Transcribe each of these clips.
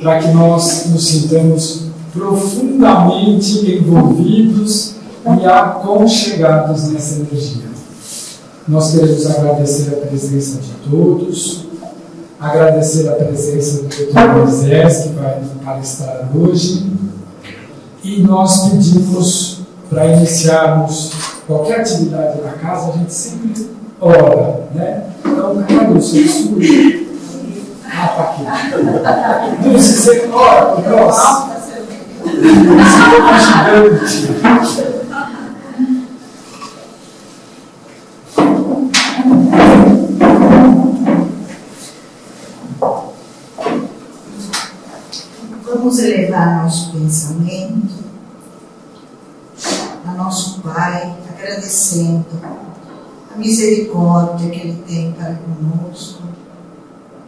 para que nós nos sintamos profundamente envolvidos e aconchegados nessa energia. Nós queremos agradecer a presença de todos, agradecer a presença do Dr. Moisés, que vai palestrar hoje, e nós pedimos, para iniciarmos qualquer atividade na casa, a gente sempre ora, né? Então, cadê o seu estudo? Ah, está aqui. Dulce, você ora por nós? Esse povo gigante. Vamos elevar nosso pensamento a nosso Pai, agradecendo a misericórdia que Ele tem para conosco,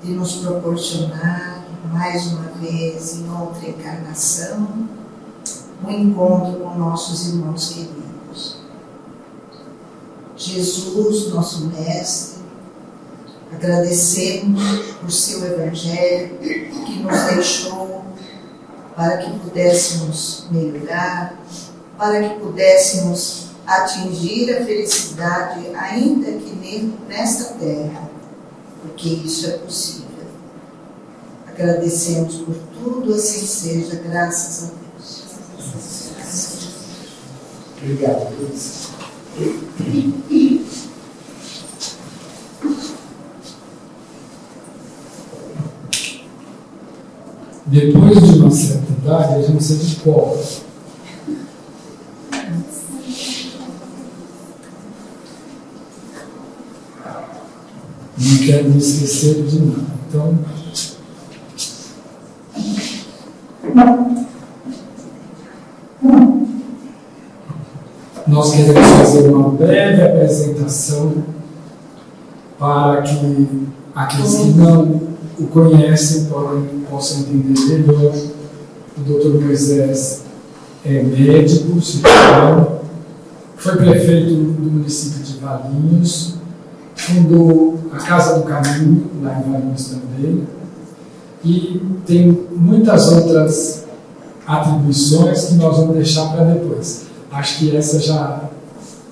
de nos proporcionar mais uma vez, em outra encarnação, um encontro com nossos irmãos queridos. Jesus, nosso Mestre, agradecemos por seu Evangelho que nos deixou para que pudéssemos melhorar, para que pudéssemos atingir a felicidade, ainda que nesta terra, porque isso é possível. Agradecemos por tudo, assim seja, graças a Deus. Obrigado, Deus. Depois de uma certa idade, a gente se cobra. Não quero me esquecer de nada. Então, nós queremos fazer uma breve apresentação para que aqueles que não o conhecem possam entender melhor. O Dr. Moisés é médico, cirurgião, foi prefeito do município de Valinhos, fundou a Casa do Caminho, lá em Valinhos também, e tem muitas outras atribuições que nós vamos deixar para depois. Acho que essas já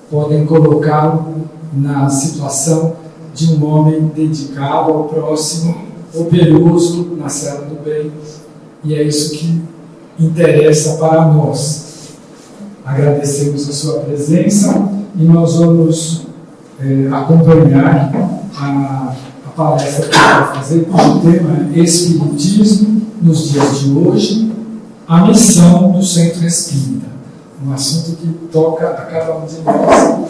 podem colocá-lo na situação de um homem dedicado ao próximo, operoso na seara do bem, e é isso que interessa para nós. Agradecemos a sua presença e nós vamos acompanhar a palestra que ele vai fazer, cujo tema é Espiritismo nos dias de hoje, a missão do Centro Espírita. Um assunto que toca a cada um de nós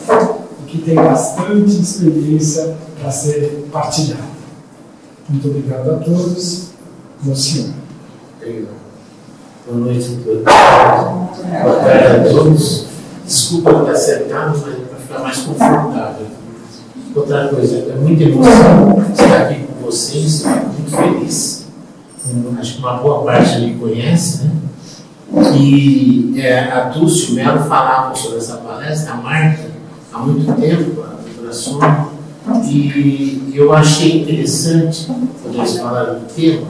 e que tem bastante experiência para ser partilhado. Muito obrigado a todos. Bom senhor. Boa noite a todos. Boa tarde a todos. Desculpa não ter acertado, mas para ficar mais confortável. Outra coisa, é muita emoção estar aqui com vocês, estou muito feliz. Acho que uma boa parte me conhece, né? E a Dulce e o Melo falavam sobre essa palestra, a Marta, há muito tempo, a doutora Sônia, e eu achei interessante, quando eles falaram do tema,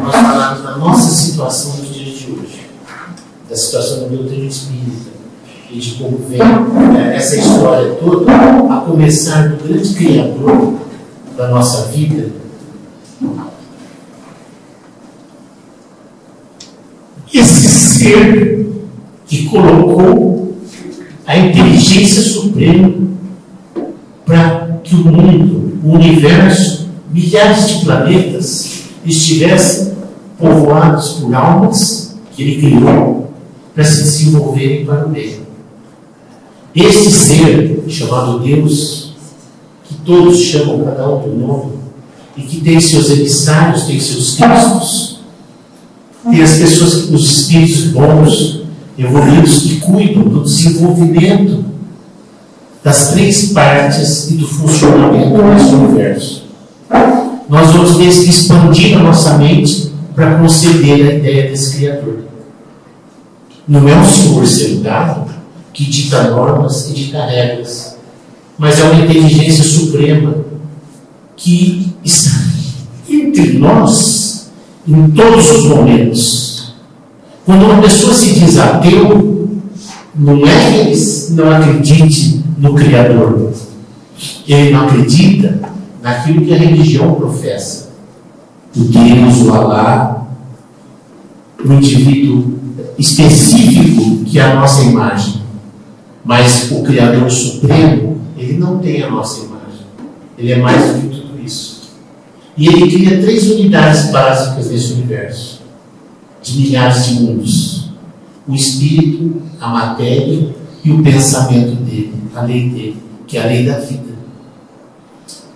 nós falamos da nossa situação nos dias de hoje, da situação da doutrina espírita, e de como vem essa história toda, a começar do grande Criador da nossa vida. Esse ser que colocou a inteligência suprema para que o mundo, o universo, milhares de planetas estivessem povoados por almas que ele criou para se desenvolverem para o bem. Esse ser chamado Deus, que todos chamam cada um do nome, e que tem seus emissários, tem seus cristos, tem as pessoas, os espíritos bons, evoluídos, que cuidam do desenvolvimento das três partes e do funcionamento desse universo. Nós vamos ter que expandir a nossa mente para conceber a ideia desse Criador. Não é um senhor sentado que dita normas e dita regras, mas é uma inteligência suprema que está entre nós em todos os momentos. Quando uma pessoa se diz ateu, não é que ele não acredite no Criador. Ele não acredita naquilo que a religião professa. O Deus, o Alá, o indivíduo específico que é a nossa imagem. Mas o Criador Supremo, ele não tem a nossa imagem. Ele é mais do que tudo isso. E ele cria 3 unidades básicas desse universo, de milhares de mundos: o espírito, a matéria e o pensamento dele, a lei dele, que é a lei da vida.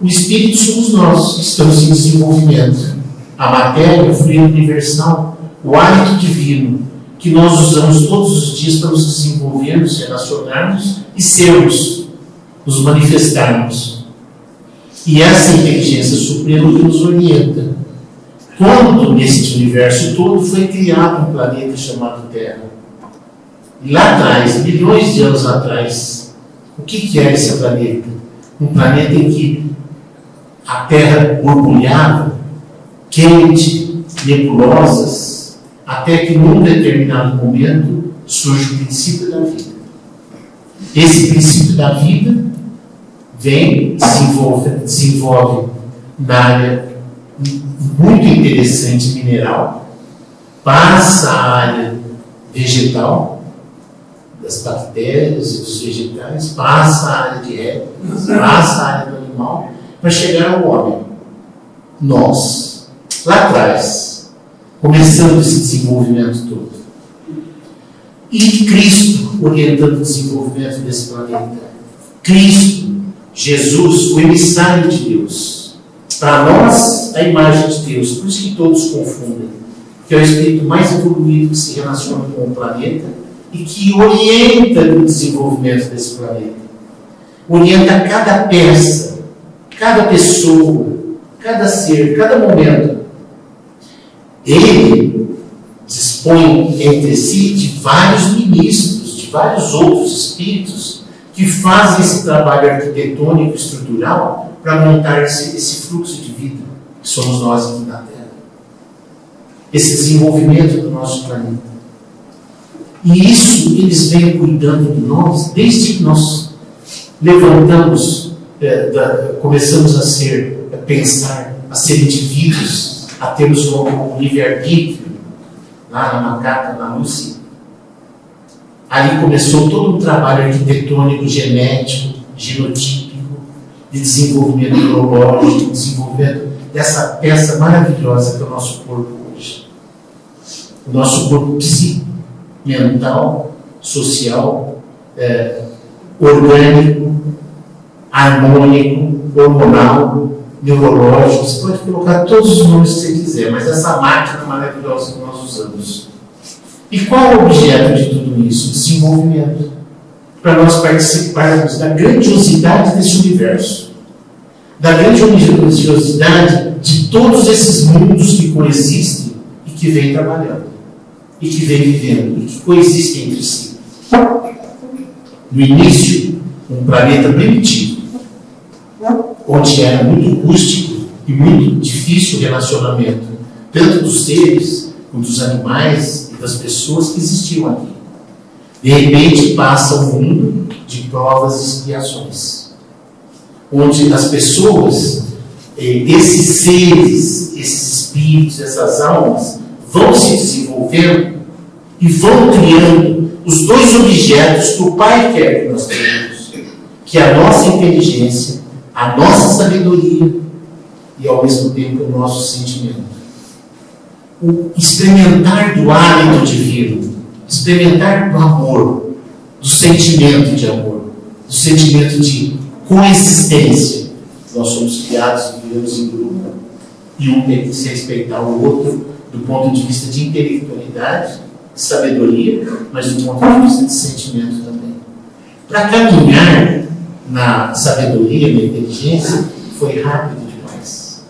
O espírito somos nós, que estamos em desenvolvimento. A matéria, o fluido universal, o hálito divino, que nós usamos todos os dias para nos desenvolvermos, relacionarmos e sermos, nos manifestarmos. E essa inteligência suprema que nos orienta. Quando nesse universo todo foi criado um planeta chamado Terra, e lá atrás, milhões de anos atrás, o que era esse planeta? Um planeta em que a Terra borbulhava, quente, nebulosas, até que num determinado momento surge o princípio da vida. Esse princípio da vida desenvolve na área muito interessante mineral, passa a área vegetal, das bactérias e dos vegetais, passa a área de répteis, passa a área do animal, para chegar ao homem. Nós, lá atrás, começando esse desenvolvimento todo. E Cristo orientando o desenvolvimento desse planeta. Cristo, Jesus, o emissário de Deus. Para nós, a imagem de Deus. Por isso que todos confundem. Que é o espírito mais evoluído que se relaciona com o planeta e que orienta o desenvolvimento desse planeta. Orienta cada peça, cada pessoa, cada ser, cada momento. Ele dispõe entre si de vários ministros, de vários outros espíritos que fazem esse trabalho arquitetônico estrutural para montar esse fluxo de vida que somos nós aqui na Terra. Esse desenvolvimento do nosso planeta. E isso eles vêm cuidando de nós desde que nós levantamos, começamos a pensar, a ser indivíduos, a termos um livre-arbítrio, lá na macaca, na Lúcia. Ali começou todo um trabalho arquitetônico, genético, genotípico, de desenvolvimento neurológico, de desenvolvimento dessa peça maravilhosa que é o nosso corpo hoje. O nosso corpo psíquico, mental, social, orgânico, harmônico, hormonal, neurológico. Você pode colocar todos os nomes que você quiser, mas essa máquina maravilhosa que nós usamos. E qual é o objeto de tudo isso? Desenvolvimento. Para nós participarmos da grandiosidade desse universo, da grandiosidade de todos esses mundos que coexistem e que vêm trabalhando, e que vêm vivendo, e que coexistem entre si. No início, um planeta primitivo, onde era muito rústico e muito difícil o relacionamento, tanto dos seres, como dos animais e das pessoas que existiam aqui. De repente passa um mundo de provas e expiações, onde as pessoas, esses seres, esses espíritos, essas almas, vão se desenvolvendo e vão criando os 2 objetos que o Pai quer que nós tenhamos, que é a nossa inteligência, a nossa sabedoria e ao mesmo tempo o nosso sentimento. O experimentar do hálito divino, experimentar do amor, do sentimento de amor, do sentimento de coexistência. Nós somos criados e vivemos em grupo, e um tem que se respeitar o outro do ponto de vista de intelectualidade, de sabedoria, mas do ponto de vista de sentimento também. Para caminhar na sabedoria, na inteligência, foi rápido demais.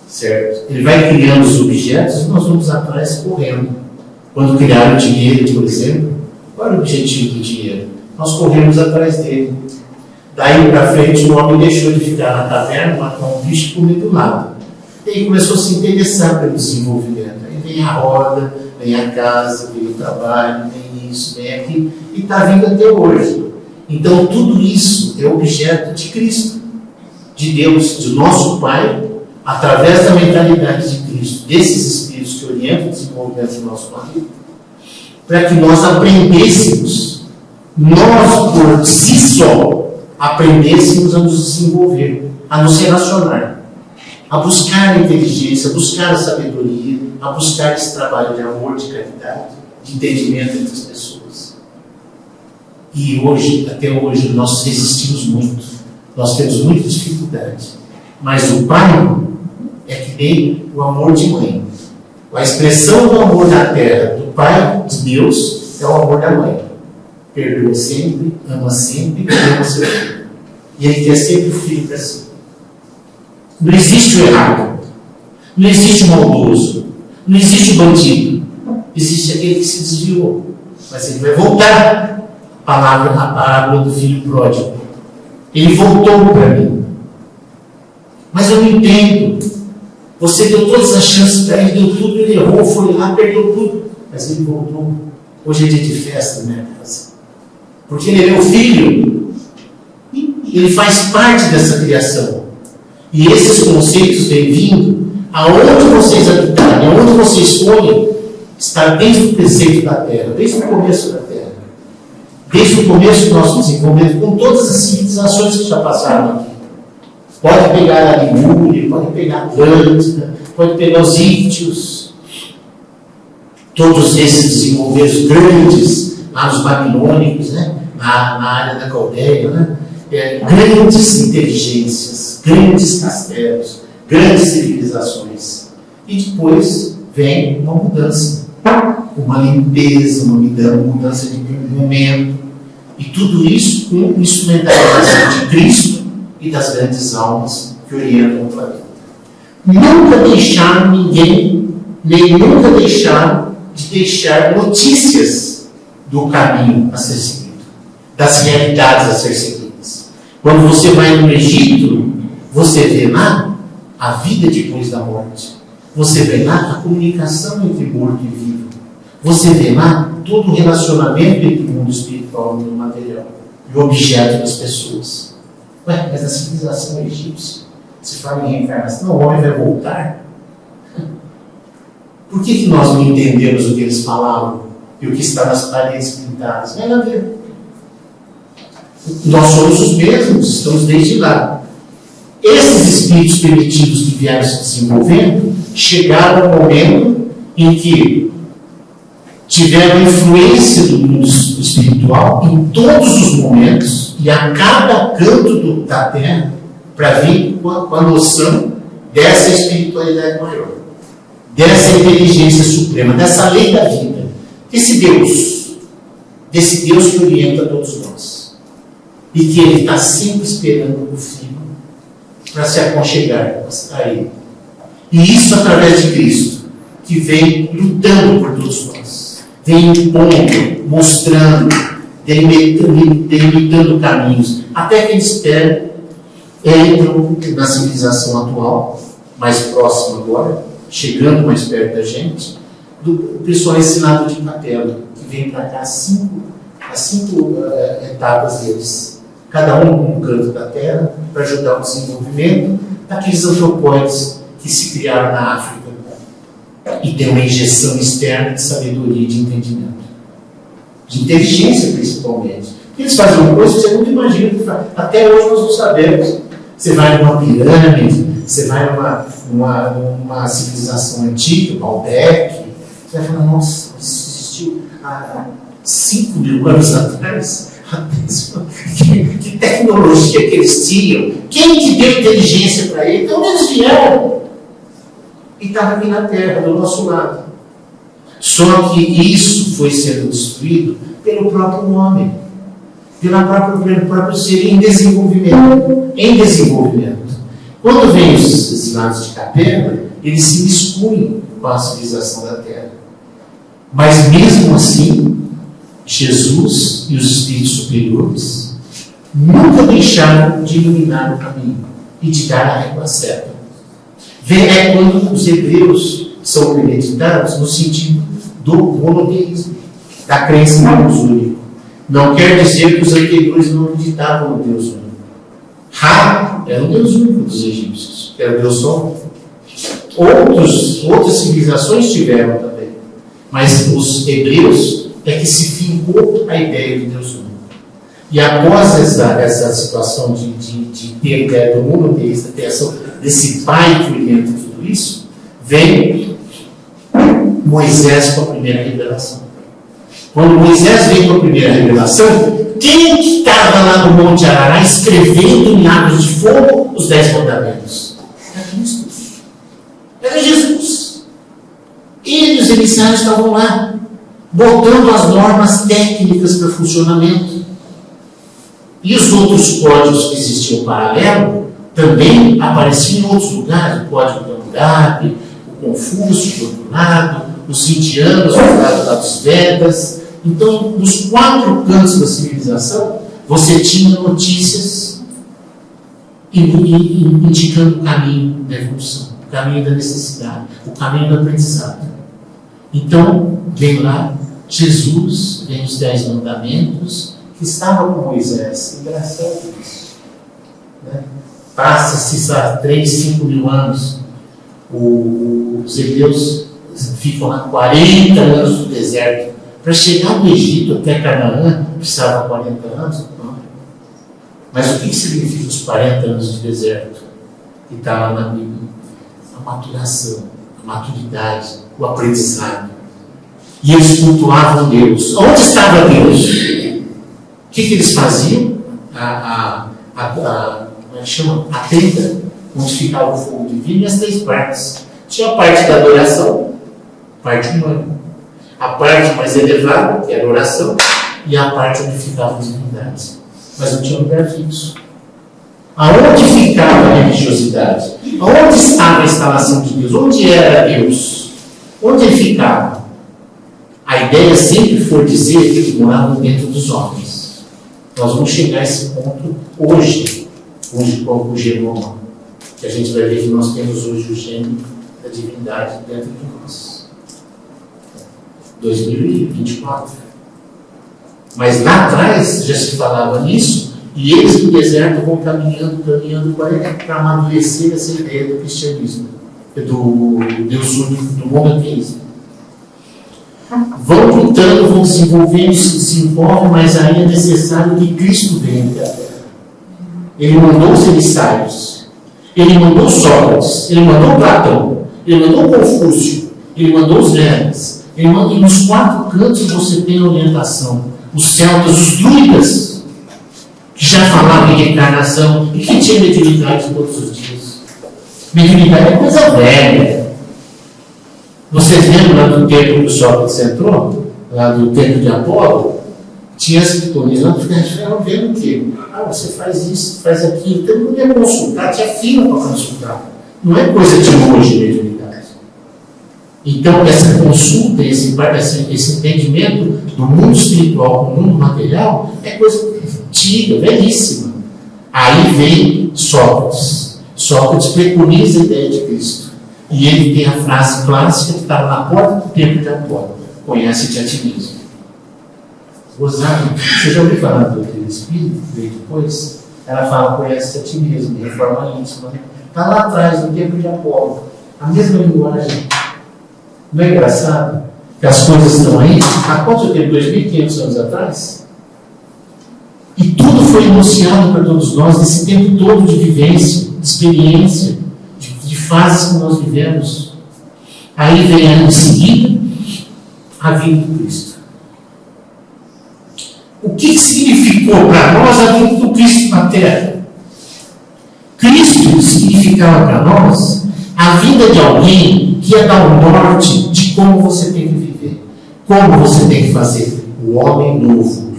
Certo? Ele vai criando os objetos e nós vamos atrás correndo. Quando criaram o dinheiro, por exemplo, qual era o objetivo do dinheiro? Nós corremos atrás dele. Daí para frente o homem deixou de ficar na caverna, matar um bicho e comer do lado. E aí começou a se interessar pelo desenvolvimento. Aí vem a roda, vem a casa, vem o trabalho, vem isso, vem aquilo, e está vindo até hoje. Então tudo isso é objeto de Cristo, de Deus, de nosso Pai, através da mentalidade de Cristo, desses Espíritos que orientam o desenvolvimento do nosso marido, para que nós aprendêssemos, nós por si só, aprendêssemos a nos desenvolver, a nos relacionar, a buscar a inteligência, a buscar a sabedoria, a buscar esse trabalho de amor, de caridade, de entendimento entre as pessoas. E hoje, até hoje, nós resistimos muito, nós temos muita dificuldade, mas o Pai é que nem o amor de mãe. A expressão do amor na terra do Pai, de Deus, é o amor da mãe. Perdoa sempre, ama sempre, ama seu filho. E ele quer sempre o filho para si. Não existe o errado. Não existe o maldoso. Não existe o bandido. Existe aquele que se desviou. Mas ele vai voltar. A parábola do filho pródigo. Ele voltou para mim. Mas eu não entendo. Você deu todas as chances para ele, deu tudo, ele errou, foi lá, perdeu tudo. Mas ele voltou. Hoje é dia de festa na minha casa. Porque ele é meu filho. Ele faz parte dessa criação. E esses conceitos vêm vindo aonde vocês habitarem, aonde vocês escolhem, está desde o preceito da terra, desde o começo da terra. Desde o começo do nosso desenvolvimento, com todas as civilizações que já passaram aqui. Pode pegar a Limúria, pode pegar a Atlântida, pode pegar os Ítios, todos esses desenvolvimentos grandes, lá nos babilônicos, né? na área da Caldeia, né? Grandes inteligências, grandes castelos, grandes civilizações. E depois vem uma mudança, uma limpeza, uma mudança de momento. E tudo isso com instrumentalização de Cristo e das grandes almas que orientam o planeta. Nunca deixaram ninguém, nem nunca deixaram de deixar notícias do caminho a ser seguido, das realidades a ser seguidas. Quando você vai no Egito, você vê lá a vida depois da morte. Você vê lá a comunicação entre morto e vivo. Você vê lá todo o relacionamento entre o mundo espiritual e o mundo material e o objeto das pessoas. Ué, mas a civilização egípcia, se fala em reencarnação, não, o homem vai voltar. Por que nós não entendemos o que eles falavam e o que está nas paredes pintadas? Vai lá ver. Nós somos os mesmos, estamos desde lá. Esses espíritos primitivos que vieram se desenvolvendo chegaram ao momento em que tiveram influência do mundo espiritual em todos os momentos e a cada canto da terra para vir com a noção dessa espiritualidade maior, dessa inteligência suprema, dessa lei da vida, desse Deus que orienta todos nós. E que ele está sempre esperando o filho para se aconchegar a ele. E isso através de Cristo, que vem lutando por todos nós, vem impondo, mostrando, delimitando caminhos, até que eles entram na civilização atual, mais próxima agora, chegando mais perto da gente, do pessoal ensinado de Capela, que vem para cá as cinco etapas deles. Cada um num canto da terra, para ajudar o desenvolvimento daqueles antropóides que se criaram na África e tem uma injeção externa de sabedoria e de entendimento, de inteligência principalmente. Eles fazem uma coisa que você nunca imagina que faz. Até hoje nós não sabemos. Você vai numa pirâmide, você vai numa civilização antiga, Baalbek, você vai falar, nossa, isso existiu há 5.000 anos atrás. Que tecnologia que eles tinham? Quem que deu inteligência para eles? De onde eles vieram? E estava aqui na Terra, do nosso lado. Só que isso foi sendo destruído pelo próprio homem, pelo próprio ser em desenvolvimento. Quando vem os exilados de Capela, eles se miscuem com a civilização da Terra. Mas mesmo assim, Jesus e os espíritos superiores nunca deixaram de iluminar o caminho e de dar a régua certa. É quando os hebreus são acreditados no sentido do monoteísmo, da crença em Deus único. Não quer dizer que os anteriores não acreditavam no Deus único. Ra era o Deus único dos egípcios, era o Deus Sol. Outras civilizações tiveram também, mas os hebreus é que se fincou a ideia de Deus único. E após essa situação de ter a ideia do monoteísta, desse pai que orienta tudo isso, vem Moisés com a primeira revelação. Quando Moisés veio com a primeira revelação, quem estava lá no Monte Ararat escrevendo em lábios de fogo os 10 mandamentos? Era Cristo. Era Jesus. E os emissários estavam lá, botando as normas técnicas para funcionamento. E os outros códigos que existiam paralelo também apareciam em outros lugares. O código de Hammurabi, o Confúcio, do outro lado, os indianos, do lado dos Vedas. Então, nos 4 cantos da civilização, você tinha notícias indicando o caminho da evolução, o caminho da necessidade, o caminho do aprendizado. Então, vem lá Jesus, vem os 10 mandamentos, que estava com Moisés. Engraçado isso. Né? Passa-se 3, 5 mil anos, os hebreus ficam lá 40 anos no deserto. Para chegar no Egito até Canaã, precisava 40 anos? Não. Mas o que significa os 40 anos de deserto? Que está lá na Bíblia. A maturação, a maturidade, o aprendizado. E eles cultuavam Deus. Onde estava Deus? O que eles faziam? Como é que chama? A tenda, onde ficava o fogo divino, e as 3 partes. Tinha a parte da adoração, parte humana. A parte mais elevada, que era a oração, e a parte onde ficavam as divindades. Mas não tinha lugar fixo. Aonde ficava a religiosidade? Aonde estava a instalação de Deus? Onde era Deus? Onde ele ficava? A ideia sempre foi dizer que eles moravam dentro dos homens. Nós vamos chegar a esse ponto hoje com o genoma. Que a gente vai ver que nós temos hoje o gene da divindade dentro de nós. 2024. Mas lá atrás já se falava nisso, e eles no deserto vão caminhando para amadurecer essa ideia do cristianismo, do Deus único, do monoteísmo. Vão lutando, vão desenvolvendo, se desenvolvem, mas aí é necessário que Cristo venha até a terra. Ele mandou os emissários, ele mandou Sócrates, ele mandou Platão, ele mandou Confúcio, ele mandou os Vedas. E nos 4 cantos você tem a orientação. Os celtas, os druidas, que já falavam em reencarnação e que tinha mediunidade todos os dias. Mediunidade é coisa velha. Vocês lembram lá do templo que o Sócrates entrou? Lá do templo de Apolo? Tinha as pitonias lá, ficavam vendo o quê? Você faz isso, faz aquilo. Então não ia consultar, tinha fila para consultar. Não é coisa de hoje, mediunidade. Então, essa consulta, esse entendimento do mundo espiritual com o mundo material é coisa antiga, velhíssima. Aí vem Sócrates. Sócrates preconiza a ideia de Cristo. E ele tem a frase clássica que estava na porta do templo de Apolo: conhece-te a ti mesmo. Gozado, você já ouviu falar do doutrina espírita, que veio depois? Ela fala: conhece-te a ti mesmo, de reforma íntima. Está lá atrás, no templo de Apolo. A mesma linguagem. Não é engraçado que as coisas estão aí? Há quanto tempo? 2.500 anos atrás? E tudo foi enunciado para todos nós nesse tempo todo de vivência, de experiência, de fases que nós vivemos. Aí vem em seguida a vinda de Cristo. O que significou para nós a vinda do Cristo na Terra? Cristo significava para nós a vinda de alguém que ia dar o norte de como você tem que viver, como você tem que fazer. O homem novo.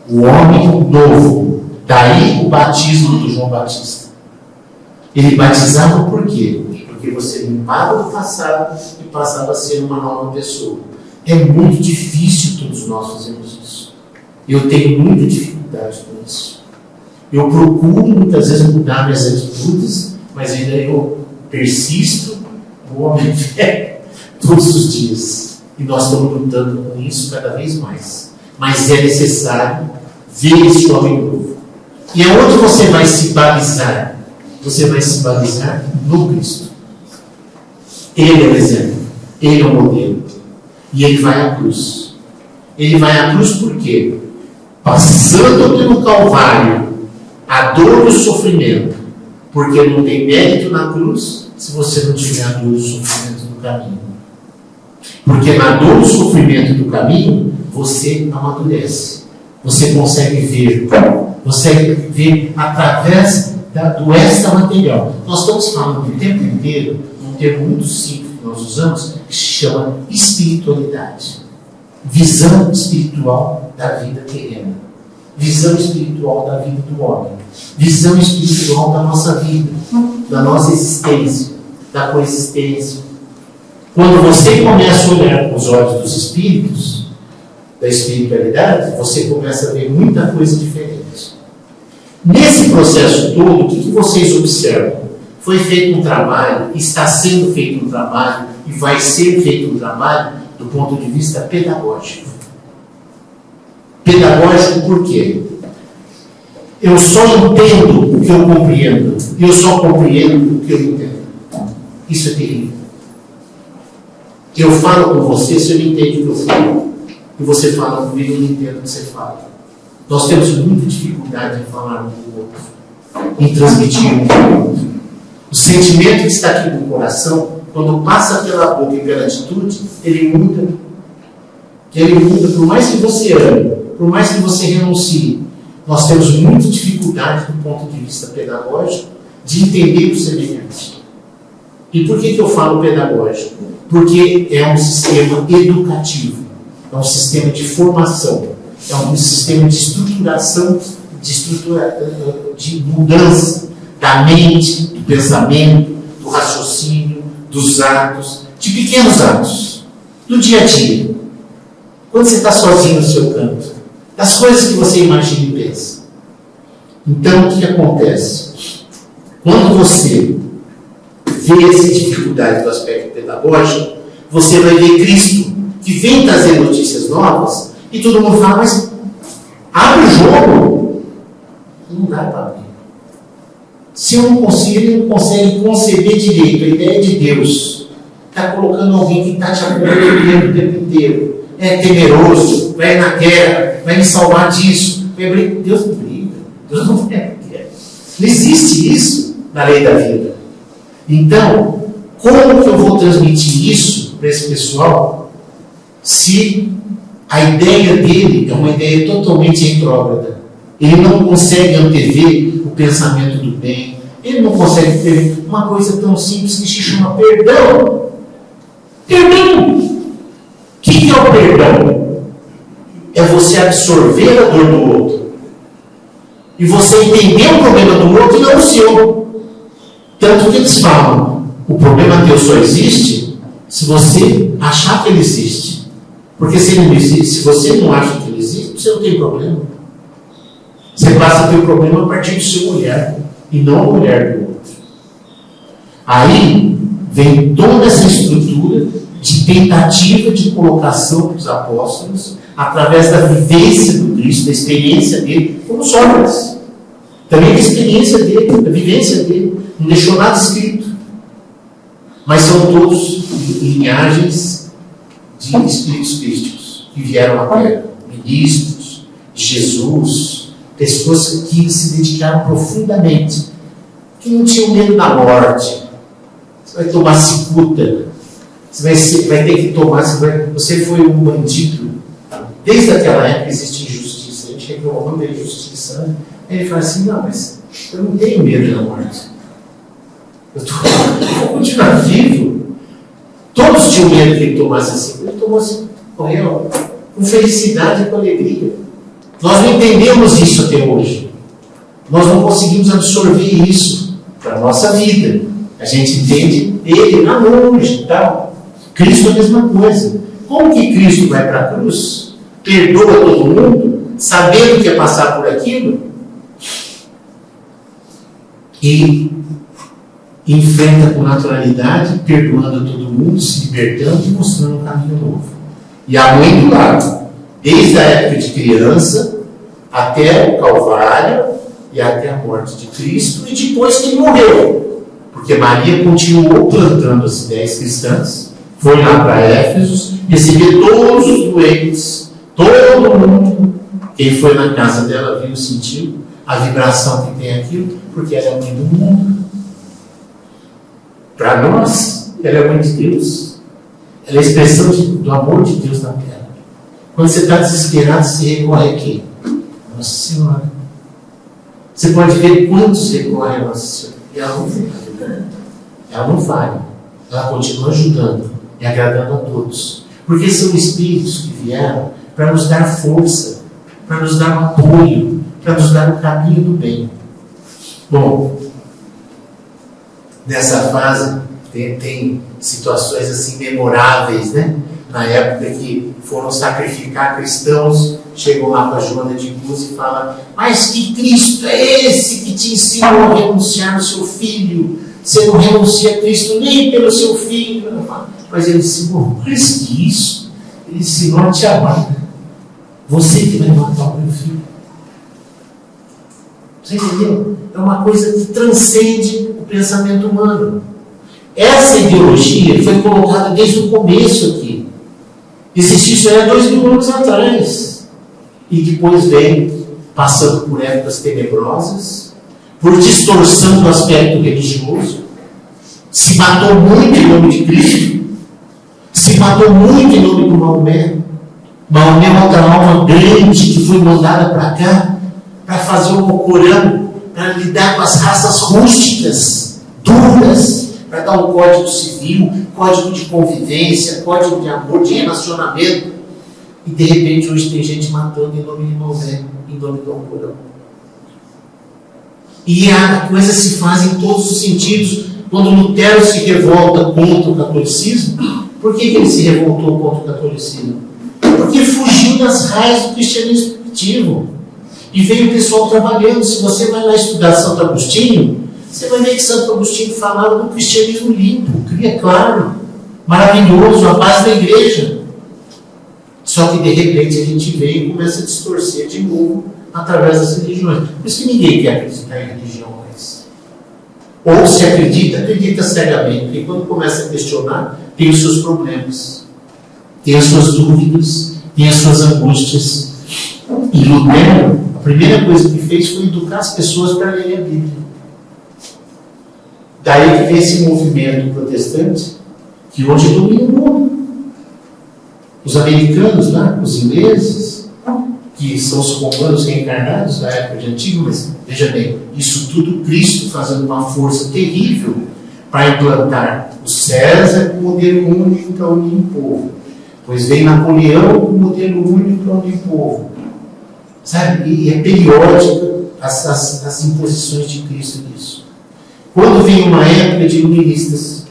O homem novo. Daí o batismo do João Batista. Ele batizava por quê? Porque você limpava do passado e passava a ser uma nova pessoa. É muito difícil todos nós fazermos isso. Eu tenho muita dificuldade com isso. Eu procuro muitas vezes mudar minhas atitudes, mas ainda eu persisto no homem de fé todos os dias. E nós estamos lutando com isso cada vez mais. Mas é necessário ver esse homem novo. E aonde você vai se balizar? Você vai se balizar no Cristo. Ele é o exemplo. Ele é o modelo. E ele vai à cruz. Ele vai à cruz por quê? Passando pelo Calvário, a dor e o sofrimento. Porque não tem mérito na cruz se você não tiver a dor e o sofrimento no caminho. Porque na dor e o sofrimento do caminho, você amadurece. Você consegue ver através do extra material. Nós estamos falando o tempo inteiro, um termo muito simples que nós usamos, que se chama espiritualidade. Visão espiritual da vida terrena. Visão espiritual da vida do homem. Visão espiritual da nossa vida, da nossa existência, da coexistência. Quando você começa a olhar com os olhos dos espíritos, da espiritualidade, você começa a ver muita coisa diferente. Nesse processo todo, o que vocês observam? Foi feito um trabalho, está sendo feito um trabalho e vai ser feito um trabalho do ponto de vista pedagógico. Pedagógico por quê? Eu só entendo o que eu compreendo. E eu só compreendo o que eu entendo. Isso é terrível. Eu falo com você, se eu não entendo o que eu falo. E você fala comigo, eu não entendo o que você fala. Nós temos muita dificuldade em falar um com o outro. Em transmitir um com o outro. O sentimento que está aqui no coração, quando passa pela boca e pela atitude, ele muda. Ele muda, por mais que você ame, por mais que você renuncie. Nós temos muita dificuldade do ponto de vista pedagógico de entender o semelhante. E por que eu falo pedagógico? Porque é um sistema educativo, é um sistema de formação, é um sistema de estruturação, de mudança da mente, do pensamento, do raciocínio, dos atos, de pequenos atos, do dia a dia. Quando você está sozinho no seu canto, das coisas que você imagina e pensa. Então, o que acontece? Quando você vê essa dificuldade do aspecto pedagógico, você vai ver Cristo, que vem trazer notícias novas, e todo mundo fala, mas abre o jogo. Não dá para abrir. Se eu não consigo, ele não consegue conceber direito a ideia de Deus. Está colocando alguém que está te acompanhando o tempo inteiro. É temeroso, vai na guerra, vai me salvar disso. Deus não briga. Deus não quer guerra. Não existe isso na lei da vida. Então, como que eu vou transmitir isso para esse pessoal se a ideia dele é uma ideia totalmente retrógrada? Ele não consegue antever o pensamento do bem. Ele não consegue ter uma coisa tão simples que se chama perdão. Perdão! O que é o perdão? É você absorver a dor do outro. E você entender o problema do outro e não o seu. Tanto que eles falam, o problema teu só existe se você achar que ele existe. Porque se ele não existe, se você não acha que ele existe, você não tem problema. Você passa a ter o problema a partir do seu olhar, e não o olhar do outro. Aí vem toda essa estrutura de tentativa de colocação dos apóstolos através da vivência do Cristo, da experiência dele, como Sócrates. Também da experiência dele, da vivência dele. Não deixou nada escrito. Mas são todos linhagens de espíritos crísticos que vieram à Terra. Ministros de Jesus, pessoas que se dedicaram profundamente, que não tinham medo da morte. Você vai tomar cicuta. Você vai ter que tomar, você foi um bandido. Desde aquela época existe injustiça. A gente reclamando da injustiça. Aí ele fala assim, não, mas eu não tenho medo da morte. Eu vou continuar vivo. Todos tinham medo que ele tomasse assim. Ele tomou assim, correu, com felicidade e com alegria. Nós não entendemos isso até hoje. Nós não conseguimos absorver isso para a nossa vida. A gente entende ele lá longe e tal. Cristo é a mesma coisa. Como que Cristo vai para a cruz, perdoa todo mundo, sabendo que é passar por aquilo, e enfrenta com naturalidade, perdoando a todo mundo, se libertando e mostrando um caminho novo. E a mãe do lado, desde a época de criança até o Calvário e até a morte de Cristo, e depois que morreu. Porque Maria continuou plantando as ideias cristãs, foi lá para Éfeso, recebeu todos os doentes, todo mundo. Quem foi na casa dela viu, sentiu a vibração que tem aquilo, porque ela é a mãe do mundo. Para nós, ela é a mãe de Deus. Ela é a expressão do amor de Deus na terra. Quando você está desesperado, você recorre a quem? Nossa Senhora. Você pode ver quantos recorrem a Nossa Senhora. E ela não falha. Ela não falha. Ela continua ajudando e agradando a todos. Porque são espíritos que vieram para nos dar força, para nos dar um apoio, para nos dar o caminho do bem. Bom, nessa fase tem situações assim memoráveis, né? Na época que foram sacrificar cristãos, chegam lá para Joana de Cruz e falam: mas que Cristo é esse que te ensinou a renunciar no seu filho? Você não renuncia a Cristo nem pelo seu filho. Mas ele ensinou mais que isso. Ele ensinou a te amar. Você que vai matar o meu filho. Você entendeu? É uma coisa que transcende o pensamento humano. Essa ideologia foi colocada desde o começo aqui. Existe isso aí há 2000 anos atrás. E depois vem passando por épocas tenebrosas, por distorção do aspecto religioso. Se matou muito em nome de Cristo. Se matou muito em nome do Maomé. Maomé é outra alma grande que foi mandada para cá para fazer o Corão, para lidar com as raças rústicas, duras, para dar um código civil, código de convivência, código de amor, de relacionamento. E de repente hoje tem gente matando em nome de Maomé, em nome do Corão. E a coisa se faz em todos os sentidos. Quando Lutero se revolta contra o catolicismo, por que ele se revoltou contra o catolicismo? Porque fugiu das raízes do cristianismo primitivo. E veio o pessoal trabalhando. Se você vai lá estudar Santo Agostinho, você vai ver que Santo Agostinho falava do cristianismo limpo, claro, maravilhoso, a base da igreja. Só que de repente a gente vem e começa a distorcer de novo através das religiões. Por isso que ninguém quer acreditar em religião mais. Ou se acredita, acredita cegamente. Porque quando começa a questionar, tem os seus problemas, tem as suas dúvidas, tem as suas angústias. E Lutero, a primeira coisa que fez foi educar as pessoas para lerem a Bíblia. Daí que vem esse movimento protestante que hoje domina o mundo. Os americanos lá, os ingleses, que são os romanos reencarnados da época de antigo, mas veja bem, isso tudo Cristo fazendo uma força terrível para implantar o César com o modelo único para unir o povo. Pois vem Napoleão com o modelo único para unir o povo. Sabe? E é periódica as imposições de Cristo nisso. Quando vem uma época de iluministas,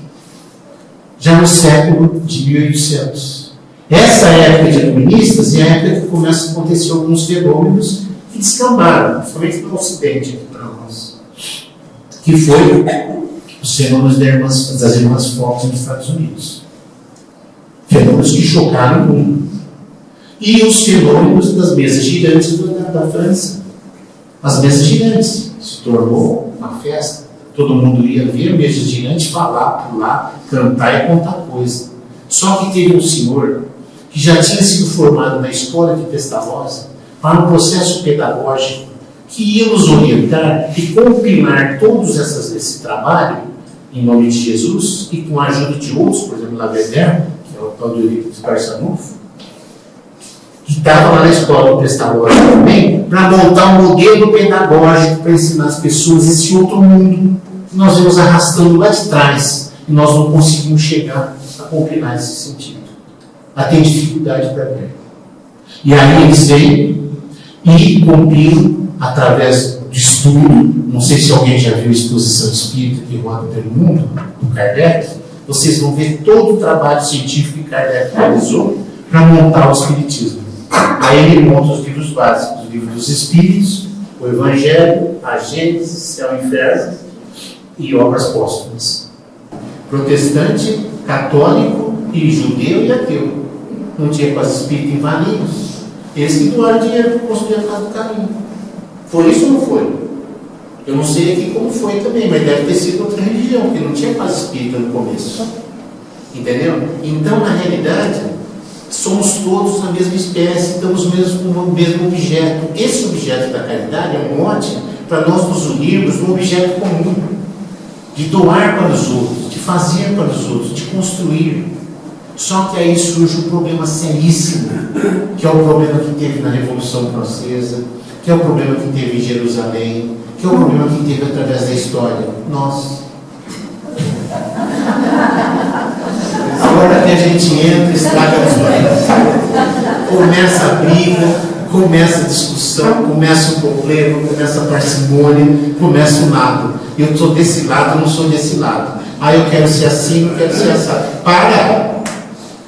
já no século de 1800, essa época de iluministas é a época que começam a acontecer alguns fenômenos que descambaram, principalmente no Ocidente, aqui para nós, que foi os fenômenos das irmãs Fox nos Estados Unidos. Fenômenos que chocaram o mundo. E os fenômenos das mesas girantes da França. As mesas girantes se tornou uma festa. Todo mundo ia ver mesas girantes, falar, pular, cantar e contar coisa. Só que teve um senhor que já tinha sido formado na escola de Pestalozzi para um processo pedagógico que ia nos orientar e compilar todos esse trabalho em nome de Jesus e com a ajuda de outros, por exemplo, Lavender, que é o tal do Eurípides Barçanufo, que estava lá na escola do Pestalozzi também, para montar um modelo pedagógico para ensinar as pessoas esse outro mundo que nós vamos arrastando lá de trás e nós não conseguimos chegar a compilar esse sentido. Ela tem dificuldade para ver. E aí eles vêm e compilam através de estudo. Não sei se alguém já viu a exposição espírita que roda pelo mundo, do Kardec. Vocês vão ver todo o trabalho científico que Kardec realizou para montar o Espiritismo. Aí ele monta os livros básicos, o livro dos Espíritos, o Evangelho, a Gênesis, Céu e Inferno, e obras póstumas. Protestante, católico e judeu e ateu. Não tinha quase espírito inválidos. Eles que doaram dinheiro para construir a casa do caminho. Foi isso ou não foi? Eu não sei aqui como foi também, mas deve ter sido outra religião, porque não tinha quase espírito no começo. Entendeu? Então, na realidade, somos todos a mesma espécie, estamos com o mesmo objeto. Esse objeto da caridade é um mote para nós nos unirmos num objeto comum, de doar para os outros, de fazer para os outros, de construir. Só que aí surge um problema seríssimo, que é o problema que teve na Revolução Francesa, que é o problema que teve em Jerusalém, que é o problema que teve através da história. Nós. Agora que a gente entra, estraga a história. Começa a briga, começa a discussão, começa o problema, começa a parcimônia, começa o nado. Eu estou desse lado, não sou desse lado. Eu quero ser assim, não quero ser assim. Para!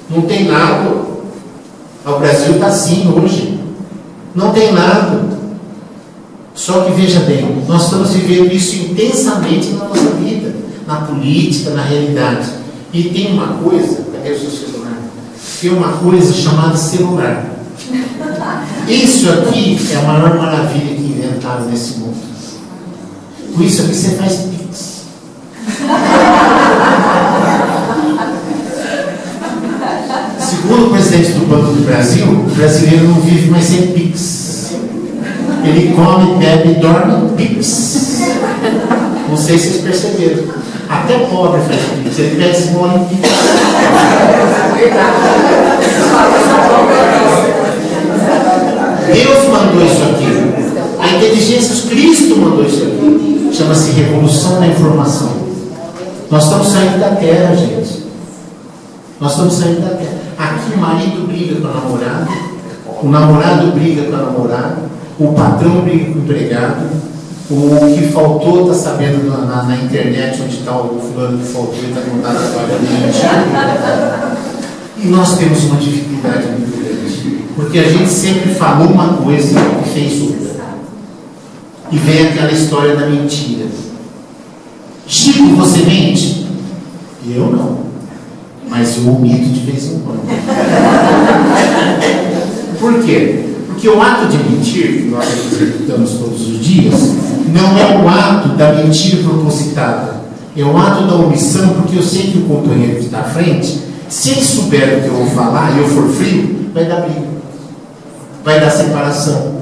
Não tem nada. O Brasil está assim hoje. Não tem nada. Só que veja bem, nós estamos vivendo isso intensamente na nossa vida, na política, na realidade. E tem uma coisa, cadê o seu celular? Tem uma coisa chamada celular. Isso aqui é a maior maravilha que inventaram nesse mundo. Com isso aqui você faz pix. Segundo o presidente do Banco do Brasil, o brasileiro não vive mais sem pix. Ele come, bebe, dorme, pix. Não sei se vocês perceberam. Até pobre faz pix. Ele pede esmola em pix. Deus mandou isso aqui. A inteligência, Cristo mandou isso aqui. Chama-se revolução da informação. Nós estamos saindo da terra, gente. Nós estamos saindo da terra. Aqui o marido briga com a namorada, o namorado briga com a namorada, o patrão briga com o empregado, o que faltou está sabendo na internet onde está o fulano que faltou e está contando a história dele. E nós temos uma dificuldade muito grande, porque a gente sempre falou uma coisa e fez outra. E vem aquela história da mentira. Chico, você mente? Eu não. Mas eu omito de vez em quando. Por quê? Porque o ato de mentir, que nós executamos todos os dias, não é o ato da mentira propositada. É o ato da omissão, porque eu sei que o companheiro que está à frente, se ele souber o que eu vou falar e eu for frio, vai dar briga. Vai dar separação.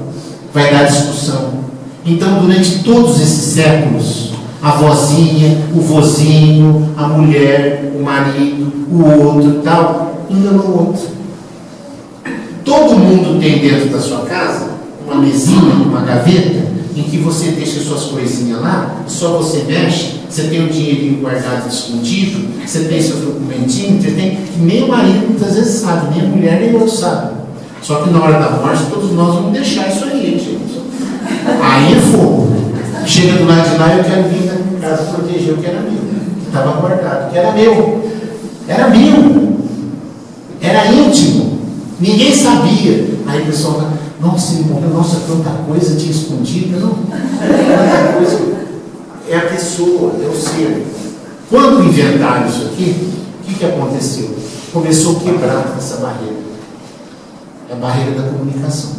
Vai dar discussão. Então, durante todos esses séculos, a vozinha, o vozinho, a mulher, o marido, o outro, tal, enganou o outro. Todo mundo tem dentro da sua casa uma mesinha, uma gaveta, em que você deixa suas coisinhas lá, só você mexe, você tem o dinheirinho guardado escondido, você tem seus documentinhos, você tem, que nem o marido muitas vezes sabe, nem a mulher nem o outro sabe. Só que na hora da morte, todos nós vamos deixar isso aí, gente. Aí é fogo. Chega do lado de lá, eu quero vir na casa proteger o que era meu, que estava guardado, que era meu. Era meu. Era íntimo. Ninguém sabia. Aí o pessoal fala, nossa, ele morreu, nossa, tanta coisa tinha escondido. Não, tanta coisa. É a pessoa, é o ser. Quando inventaram isso aqui, o que aconteceu? Começou a quebrar essa barreira. É a barreira da comunicação.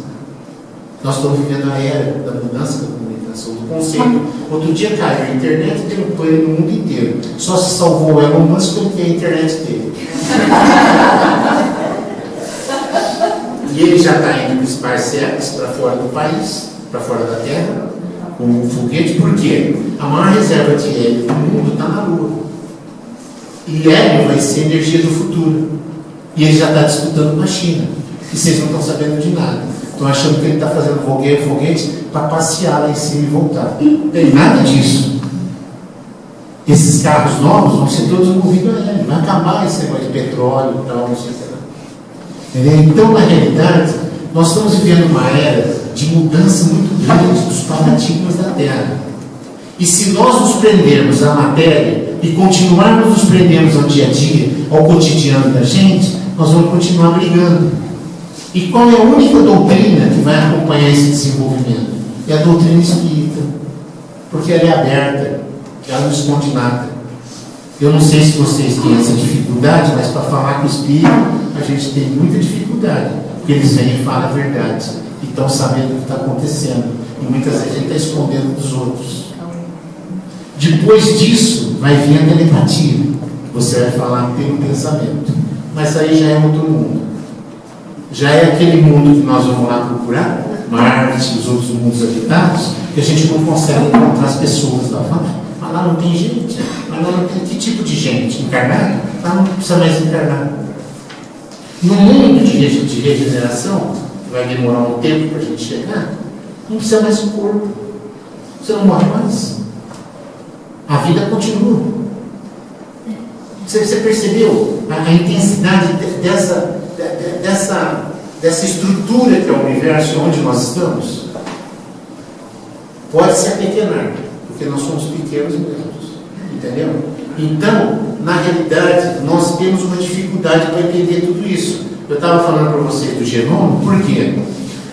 Nós estamos vivendo a era da mudança da comunicação, do conceito. Outro dia caiu a internet e deu um pane no mundo inteiro. Só se salvou o Elon Musk porque a internet dele. E ele já está indo para SpaceX, para fora do país, para fora da Terra, com um foguete. Por quê? A maior reserva de hélio do mundo está na Lua. E hélio vai ser energia do futuro. E ele já está disputando com a China. E vocês não estão sabendo de nada. Estão achando que ele está fazendo foguete para passear lá em cima e voltar. Não tem nada disso. Esses carros novos vão ser todos movidos a hélio. Vai acabar esse negócio de petróleo e tal, não sei o que lá. Então, na realidade, nós estamos vivendo uma era de mudança muito grande dos paradigmas da Terra. E se nós nos prendermos à matéria e continuarmos nos prendermos ao dia a dia, ao cotidiano da gente, nós vamos continuar brigando. E qual é a única doutrina que vai acompanhar esse desenvolvimento? É a doutrina espírita, porque ela é aberta. Ela não esconde nada. Eu não sei se vocês têm essa dificuldade, mas para falar com o Espírito, a gente tem muita dificuldade. Porque eles vêm e falam a verdade. E estão sabendo o que está acontecendo. E muitas vezes a gente está escondendo dos outros. Depois disso, vai vir a telepatia. Você vai falar pelo pensamento. Mas aí já é outro mundo. Já é aquele mundo que nós vamos lá procurar, Marte, os outros mundos habitados, que a gente não consegue encontrar as pessoas lá. Mas lá não tem gente. Mas lá não tem que tipo de gente? Encarnado? Lá não precisa mais encarnar. No mundo de regeneração, que vai demorar um tempo para a gente chegar, não precisa mais do corpo. Você não morre mais. A vida continua. Você percebeu a intensidade dessa estrutura que é o universo onde nós estamos? Pode se apequenar, porque nós somos pequenos mesmos. Entendeu? Então, na realidade, nós temos uma dificuldade para entender tudo isso. Eu estava falando para vocês do genoma, por quê?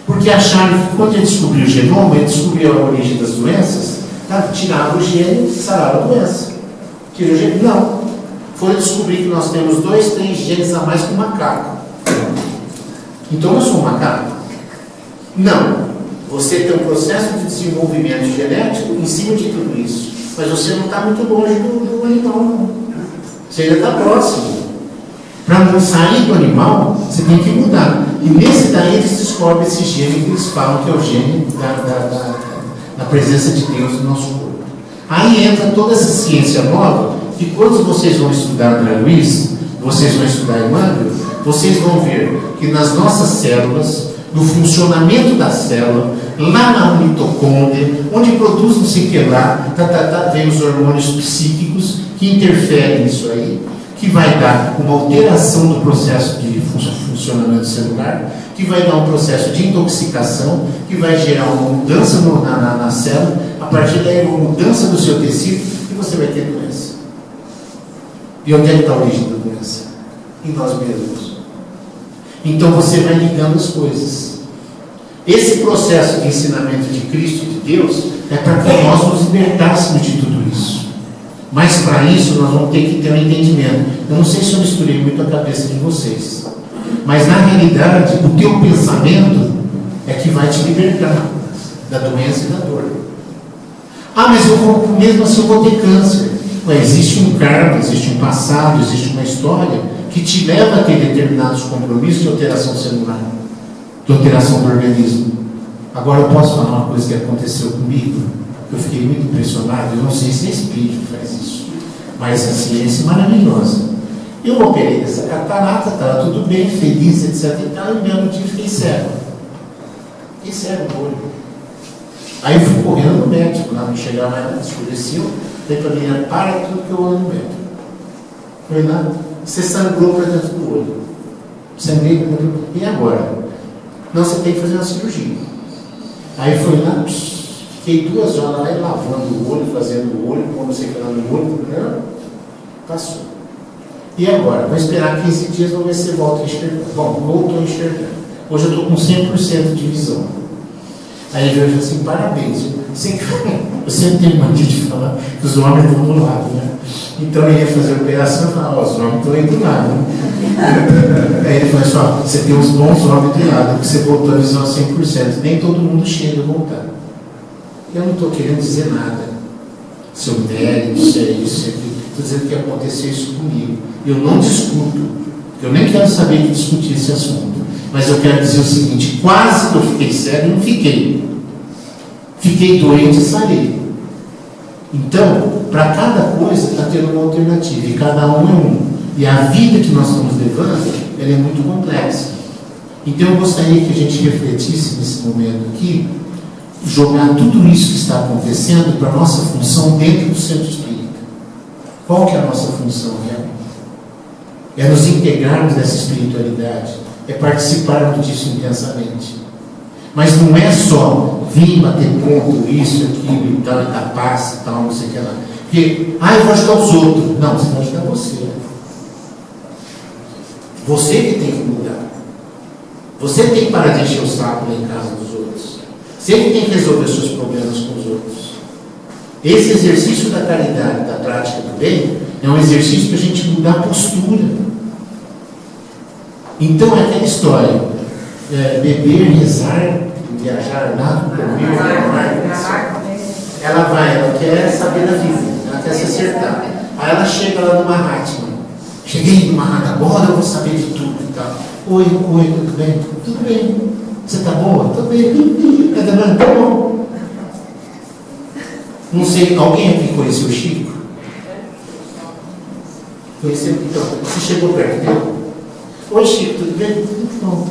Porque acharam que quando ele descobriu o genoma, ele descobriu a origem das doenças, tirava o gene e sarava a doença. Tira o gene? Não. Foi descobrir que nós temos 2, 3 genes a mais que o macaco. Então eu sou um macaco? Não. Você tem um processo de desenvolvimento genético em cima de tudo isso. Mas você não está muito longe do animal, não. Você ainda está próximo. Para não sair do animal, você tem que mudar. E nesse daí eles descobrem esse gene que eles falam que é o gene da presença de Deus no nosso corpo. Aí entra toda essa ciência nova, que quando vocês vão estudar André Luiz, vocês vão estudar Emmanuel, vocês vão ver que nas nossas células, no funcionamento da célula, lá na mitocôndria, onde produz não sei o que lá, vem os hormônios psíquicos que interferem nisso aí, que vai dar uma alteração do processo de funcionamento celular, que vai dar um processo de intoxicação, que vai gerar uma mudança na célula, a partir daí uma mudança do seu tecido, e você vai ter doença. E onde é que está a origem da doença? Em nós mesmos. Então você vai ligando as coisas. Esse processo de ensinamento de Cristo e de Deus é para que nós nos libertássemos de tudo isso. Mas para isso nós vamos ter que ter um entendimento. Eu não sei se eu misturei muito a cabeça de vocês, mas na realidade o teu pensamento é que vai te libertar da doença e da dor. Ah, mas mesmo assim eu vou ter câncer. Ué, existe um karma, existe um passado, existe uma história que te leva a ter determinados compromissos de alteração celular, de alteração do organismo. Agora eu posso falar uma coisa que aconteceu comigo? Eu fiquei muito impressionado. Eu não sei se é espírito que faz isso, mas a ciência é maravilhosa. Eu operei dessa catarata, estava tudo bem, feliz, etc. E tal, e mesmo dia fiquei cego. Fiquei cego no olho. Aí eu fui correndo no médico, lá não chegava mais nada, escureceu. Daí para mim, para tudo que eu ando no médico. Foi lá, você sangrou para dentro do olho. Sangrei para dentro do olho. E agora? Não, você tem que fazer uma cirurgia. Aí foi lá, fiquei 2 horas lá lavando o olho, fazendo o olho, como você quer lá no olho, não, passou. E agora? Vou esperar 15 dias, vou ver se você volta a enxergar. Bom, voltou a enxergar. Hoje eu estou com 100% de visão. Aí ele falou assim, parabéns. Eu sempre tenho mania de falar que os homens estão do lado, né? Então eu ia fazer a operação e falava, os homens estão aí do lado, né? Aí ele falou assim, ó, você tem uns bons homens do lado, porque você voltou a visão a 100%. Nem todo mundo chega a voltar. Eu não estou querendo dizer nada. Seu mérito, se é isso, estou dizendo que aconteceu isso comigo. Eu não discuto, eu nem quero saber de discutir esse assunto. Mas eu quero dizer o seguinte, quase que eu fiquei cego e não fiquei. Fiquei doente e sarei. Então, para cada coisa está tendo uma alternativa, e cada um é um. E a vida que nós estamos levando, ela é muito complexa. Então eu gostaria que a gente refletisse nesse momento aqui, jogar tudo isso que está acontecendo para a nossa função dentro do centro espírita. Qual que é a nossa função realmente? É nos integrarmos nessa espiritualidade, é participarmos disso intensamente. Mas não é só vir bater ponto, isso, aquilo, e tal, e dar paz, tal, não sei o que lá. Porque, eu vou ajudar os outros. Não, você vai ajudar você. Você que tem que mudar. Você tem que parar de encher o saco lá em casa dos outros. Você que tem que resolver seus problemas com os outros. Esse exercício da caridade, da prática do bem, é um exercício para a gente mudar a postura. Então é aquela história, beber, rezar, viajar, nada, comer, ela quer saber da vida, ela quer se acertar. Aí ela chega lá no Mahatma. Cheguei no Mahatma, agora eu vou saber de tudo e tal. Oi, tudo bem? Tudo bem. Você tá boa? Tô bem. Tá bom. Não sei, alguém aqui conheceu o Chico? Conheceu? Então, você chegou perto dele? Oi, Chico, tudo bem? Tudo bom.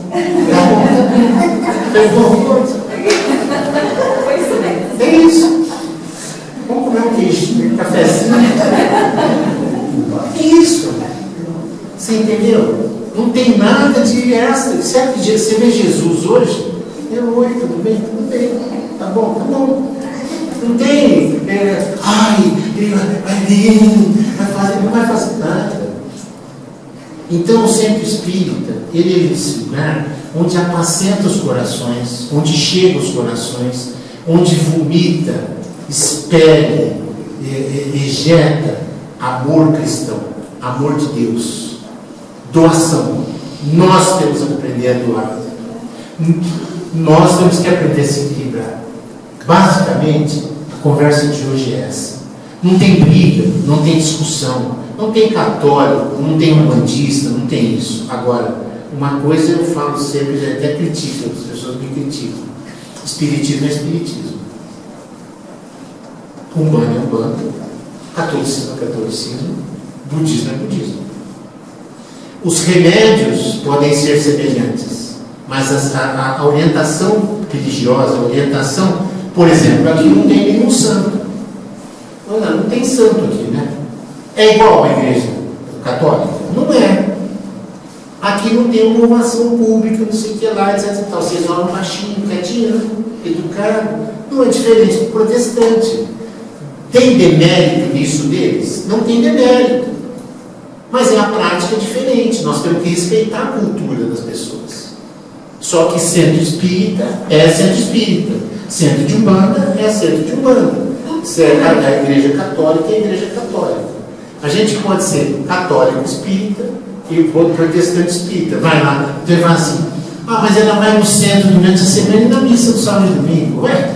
Tá bom? É isso. Vamos comer um queijo, um cafezinho. É isso. Você entendeu? Não tem nada de extra. Você vê Jesus hoje? Oi, tudo bem? Tudo bem. Tá bom? Tá bom. Não tem. Ele não vai fazer nada. Então o centro espírita, ele é esse lugar onde apacenta os corações, onde chega os corações, onde vomita, espelha, ejeta amor cristão, amor de Deus, doação. Nós temos que aprender a doar. Nós temos que aprender a se equilibrar. Basicamente, a conversa de hoje é essa. Não tem briga, não tem discussão, não tem católico, não tem umbandista, não tem isso. Agora, uma coisa eu falo sempre, já até critico, as pessoas me criticam. Espiritismo é espiritismo. Umbanda é umbanda. Catolicismo é catolicismo. Budismo é budismo. Os remédios podem ser semelhantes, mas a orientação religiosa, a orientação, por exemplo, aqui não tem nenhum santo. Não tem santo aqui, né? É igual à igreja católica? Não é. Aqui não tem uma ovação pública, não sei o que lá, etc. Então, vocês oram baixinho, quietinho, educado. Não é diferente do protestante. Tem demérito nisso deles? Não tem demérito. Mas é a prática diferente. Nós temos que respeitar a cultura das pessoas. Só que centro espírita é centro espírita. Centro de umbanda é centro de umbanda. A igreja católica é a igreja católica. A gente pode ser católico espírita e protestante espírita. Vai lá, você vai assim, mas ela vai no centro durante a semana e na missa do sábado e domingo. Ué,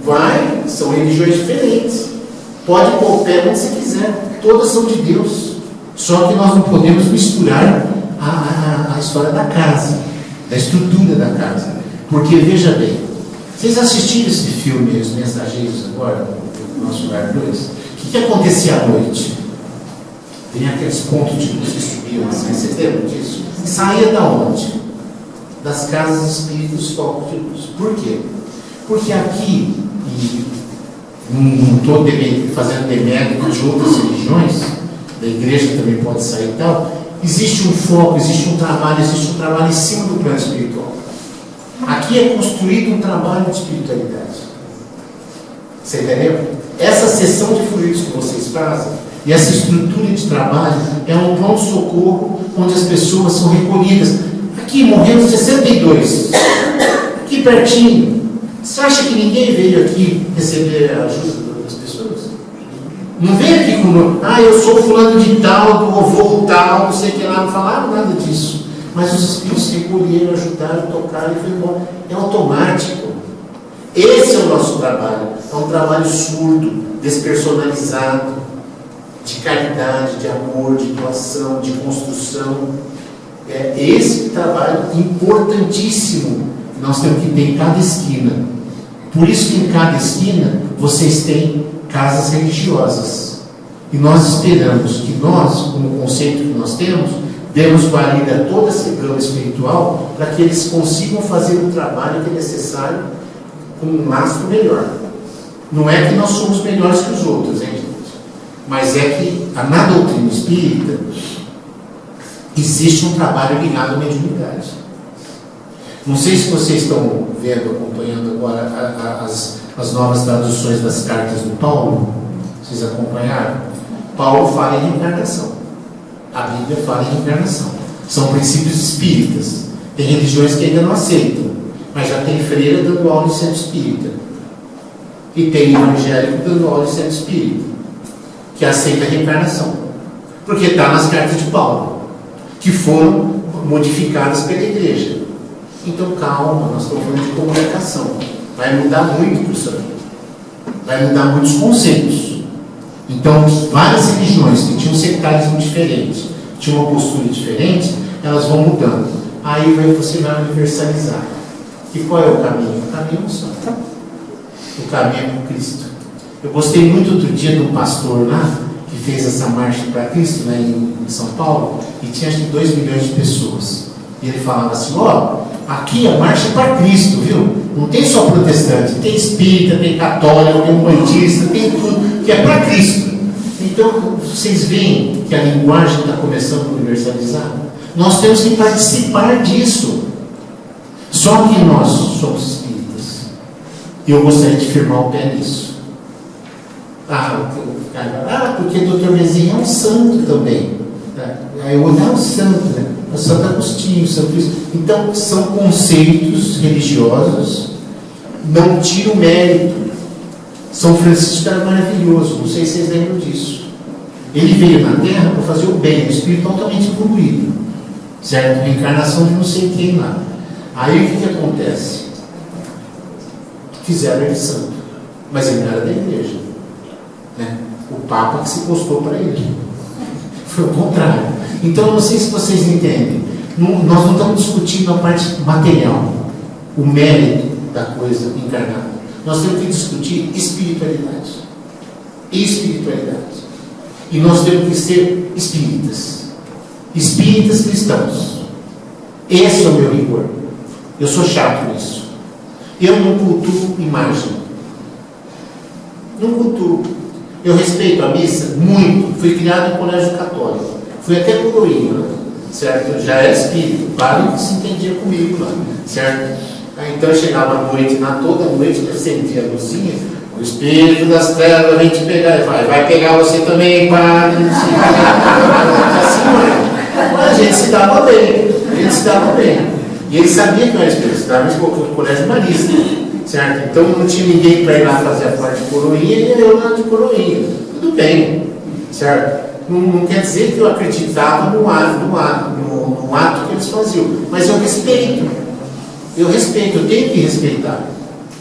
vai, são religiões diferentes. Pode pôr o pé onde você quiser. Todas são de Deus. Só que nós não podemos misturar a história da casa, da estrutura da casa. Porque, veja bem, vocês assistiram esse filme, Os Mensageiros, agora, do Nosso Lar 2? O que acontecia à noite? Tem aqueles pontos de luz que subiam assim, vocês lembram disso? Saía da onde? Das casas espíritas, focos de luz. Por quê? Porque aqui, e não estou fazendo demérito de outras religiões, da igreja também pode sair e tal, existe um foco, existe um trabalho em cima do plano espiritual. Aqui é construído um trabalho de espiritualidade. Você entendeu? Essa sessão de fluidos que vocês fazem, e essa estrutura de trabalho, é um pronto-socorro onde as pessoas são recolhidas. Aqui morreram 62, aqui pertinho. Você acha que ninguém veio aqui receber a ajuda das pessoas? Não veio aqui como, eu sou fulano de tal, do avô tal, não sei o que lá, não falaram nada disso. Mas os espíritos se recolheram, ajudaram, tocaram e foi embora. É automático. Esse é o nosso trabalho. É um trabalho surdo, despersonalizado, de caridade, de amor, de doação, de construção. É esse trabalho importantíssimo que nós temos que ter em cada esquina. Por isso que em cada esquina vocês têm casas religiosas. E nós esperamos que nós, como conceito que nós temos, demos guarida a toda essa gama espiritual para que eles consigam fazer o trabalho que é necessário com um lastro melhor. Não é que nós somos melhores que os outros, hein, gente? Mas é que na doutrina espírita existe um trabalho ligado à mediunidade. Não sei se vocês estão vendo, acompanhando agora as novas traduções das cartas do Paulo. Vocês acompanharam? Paulo fala em reencarnação. A Bíblia fala em reencarnação. São princípios espíritas. Tem religiões que ainda não aceitam, mas já tem freira dando aula em centro espírita. E tem evangélico dando aula de centro espírita, que aceita a reencarnação. Porque está nas cartas de Paulo, que foram modificadas pela igreja. Então calma, nós estamos falando de comunicação. Vai mudar muito isso aqui. Vai mudar muitos conceitos. Então, várias religiões que tinham sectarismo diferente, tinham uma postura diferente, elas vão mudando. Aí você vai universalizar. E qual é o caminho? O caminho é um só. O caminho é com Cristo. Eu gostei muito outro dia de um pastor lá, que fez essa marcha para Cristo, né, em São Paulo, e tinha acho que 2 milhões de pessoas. E ele falava assim, aqui a marcha é para Cristo, viu? Não tem só protestante, tem espírita, tem católico, tem umbandista, tem tudo, que é para Cristo. Então, vocês veem que a linguagem está começando a universalizar? Nós temos que participar disso. Só que nós somos espíritas. E eu gostaria de firmar o pé nisso. Porque o Dr. Mezinho é um santo também. Aí eu é um santo, né? O Santo Agostinho, o Santo Cristo. Então, são conceitos religiosos, não tiram mérito. São Francisco era maravilhoso, não sei se vocês lembram disso. Ele veio na Terra para fazer o bem, o espírito altamente evoluído, certo? Reencarnação de não sei quem lá. Aí o que acontece? Fizeram ele santo, mas ele não era da igreja, né? O Papa que se postou para ele. Foi o contrário. Então, eu não sei se vocês entendem. Nós não estamos discutindo a parte material, o mérito da coisa encarnada. Nós temos que discutir espiritualidade. Espiritualidade. E nós temos que ser espíritas. Espíritas cristãos. Esse é o meu rigor. Eu sou chato nisso. Eu não cultuo imagem. Não cultuo. Eu respeito a missa muito. Fui criado em colégio católico. Fui até coroinha, certo? Eu já era espírito. Padre que se entendia comigo lá, certo? Aí, então eu chegava à noite, toda noite eu sentia a luzinha. O espírito das trevas vem te pegar. E vai pegar você também, padre. Assim não é. Mas a gente se dava bem. E ele sabia que eu era espírito. Estava no colégio marista, certo? Então não tinha ninguém para ir lá fazer a parte de coroinha e eu lá de coroinha. Tudo bem, certo? Não quer dizer que eu acreditava no ato que eles faziam. Mas eu respeito, eu tenho que respeitar.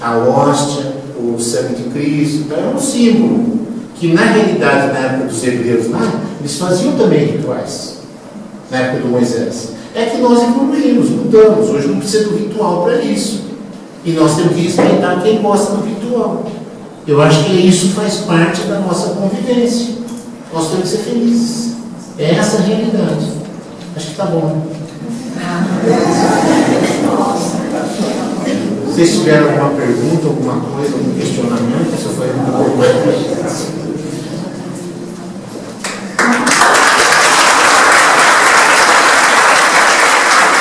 A hóstia, o sangue de Cristo, era um símbolo. Que na realidade, na época dos hebreus lá, eles faziam também rituais. Na época do Moisés. É que nós evoluímos, mudamos. Hoje não precisa do ritual para isso. E nós temos que respeitar quem gosta do ritual. Eu acho que isso faz parte da nossa convivência. Nós temos que ser felizes. É essa a realidade. Acho que está bom. Se vocês tiverem alguma pergunta, alguma coisa, algum questionamento, isso foi muito importante.